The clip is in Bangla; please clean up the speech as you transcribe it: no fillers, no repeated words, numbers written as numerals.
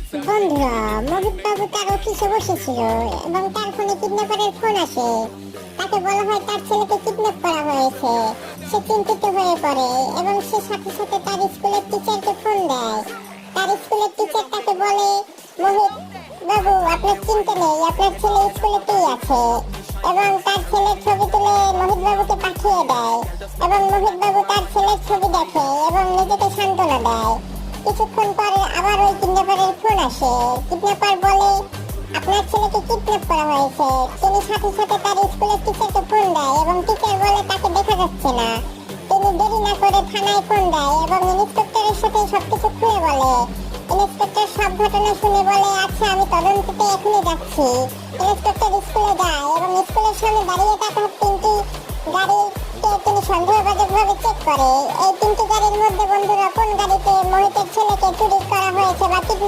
বন্ধুরা, মোহিত বাবু তার অফিসে বসেছিল এবং তার ফোনে কিডন্যাপারের ফোন আসে। তাকে বলা হয় তার ছেলেকে কিডন্যাপ করা হয়েছে। সে চিন্তিত হয়ে পড়ে এবং সে সাথে সাথে তার স্কুলের টিচারকে ফোন দেয়। তার স্কুলের টিচার তাকে বলে, মোহিত বাবু আপনার চিন্তা নেই, আপনার ছেলে স্কুলেতেই আছে। এবং তার ছেলের ছবি তুলে মোহিত বাবুকে পাঠিয়ে দেয় এবং মোহিত বাবু তার ছেলের ছবি দেখে এবং নিজেকে সান্ত্বনা দেয়। কিছুক্ষণ পরে আবার ওই কিডন্যাপারের ফোন আসে। কিডন্যাপার বলে, আপনার ছেলেকে কিডন্যাপ করা হয়েছে। তিনি সাথে সাথে তার স্কুলের টিচারকে ফোন দেয় এবং টিচার বলে তাকে দেখা যাচ্ছে না। তিনি দেরি না করে থানায় ফোন দেয় এবং ইন্সপেক্টরের সাথে সবকিছু খুলে বলে। ইন্সপেক্টর সব ঘটনা শুনে বলে, আচ্ছা আমি তদন্তে এখনই যাচ্ছি। ইন্সপেক্টর স্কুলে যায় এবং স্কুলের সামনে দাঁড়িয়ে থাকা তিনটি গাড়িকে তিনি সন্দেহভাজকভাবে চেক করে। এই তিনটি গাড়ির মধ্যে বন্ধুরা কোন গাড়িতে মোহিতের ছেলেকে চুরি করা হয়েছে বা কিডন্যাপ